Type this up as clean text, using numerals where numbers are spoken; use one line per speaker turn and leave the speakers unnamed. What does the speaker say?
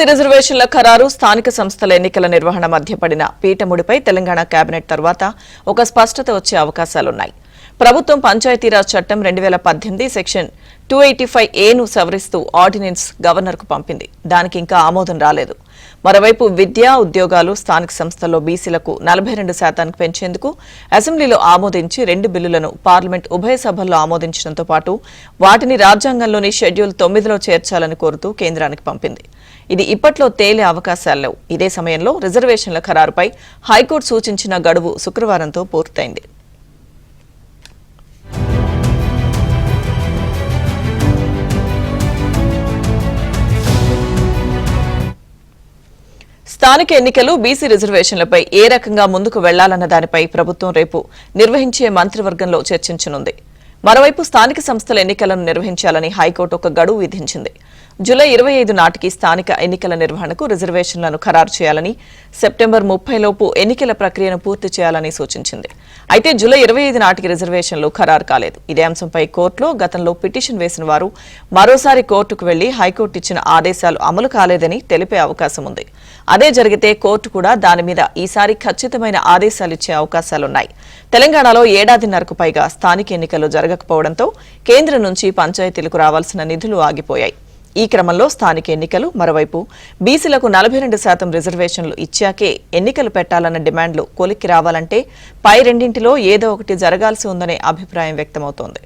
రిజర్వేషన్ల ఖరారు స్థానిక సంస్థల ఎన్నికల నిర్వహణ మధ్య పడిన పీఠముడిపై తెలంగాణ కేబినెట్ తర్వాత ఒక స్పష్టత వచ్చే అవకాశాలున్నాయి. ప్రభుత్వం పంచాయతీరాజ్ చట్టం 2018 సెక్షన్ 285A ను సవరిస్తూ ఆర్డినెన్స్ గవర్నర్కు పంపింది. దానికి ఇంకా ఆమోదం రాలేదు. మరోవైపు విద్యా ఉద్యోగాలు స్థానిక సంస్థల్లో బీసీలకు 42% పెంచేందుకు అసెంబ్లీలో ఆమోదించి 2 బిల్లులను పార్లమెంట్ ఉభయ సభల్లో ఆమోదించడంతో పాటు వాటిని రాజ్యాంగంలోని షెడ్యూల్ 9లో చేర్చాలని కోరుతూ కేంద్రానికి పంపింది. ఇది ఇప్పట్లో తేలే అవకాశాలు లేవు. ఇదే సమయంలో రిజర్వేషన్ల ఖరారుపై హైకోర్టు సూచించిన గడువు శుక్రవారంతో పూర్తయింది. స్థానిక ఎన్నికలు బీసీ రిజర్వేషన్లపై ఏ రకంగా ముందుకు వెళ్లాలన్న దానిపై ప్రభుత్వం రేపు నిర్వహించే మంత్రివర్గంలో చర్చించనుంది. మరోవైపు స్థానిక సంస్థల ఎన్నికలను నిర్వహించాలని హైకోర్టు ఒక గడువు విధించింది. జూలై 25 నాటికి స్థానిక ఎన్నికల నిర్వహణకు రిజర్వేషన్లను ఖరారు చేయాలని, సెప్టెంబర్ 30 లోపు ఎన్నికల ప్రక్రియను పూర్తి చేయాలని సూచించింది. అయితే జూలై 25 నాటికి రిజర్వేషన్లు ఖరారు కాలేదు. ఇదే అంశంపై కోర్టులో గతంలో పిటిషన్ వేసిన వారు మరోసారి కోర్టుకు వెళ్లి హైకోర్టు ఇచ్చిన ఆదేశాలు అమలు కాలేదని తెలిపే అవకాశం ఉంది. అదే జరిగితే కోర్టు కూడా దాని మీద ఈసారి ఖచ్చితమైన ఆదేశాలు ఇచ్చే అవకాశాలున్నాయి. తెలంగాణలో ఏడాదిన్నరకు పైగా స్థానిక ఎన్నికలు జరగకపోవడంతో కేంద్రం నుంచి పంచాయతీలకు రావాల్సిన నిధులు ఆగిపోయాయి. ఈ క్రమంలో స్థానిక ఎన్నికలు, మరోవైపు బీసీలకు 42% రిజర్వేషన్లు ఇచ్చాకే ఎన్నికలు పెట్టాలన్న డిమాండ్లు కొలిక్కి రావాలంటే పై రెండింటిలో ఏదో ఒకటి జరగాల్సి ఉందనే అభిప్రాయం వ్యక్తమవుతోంది.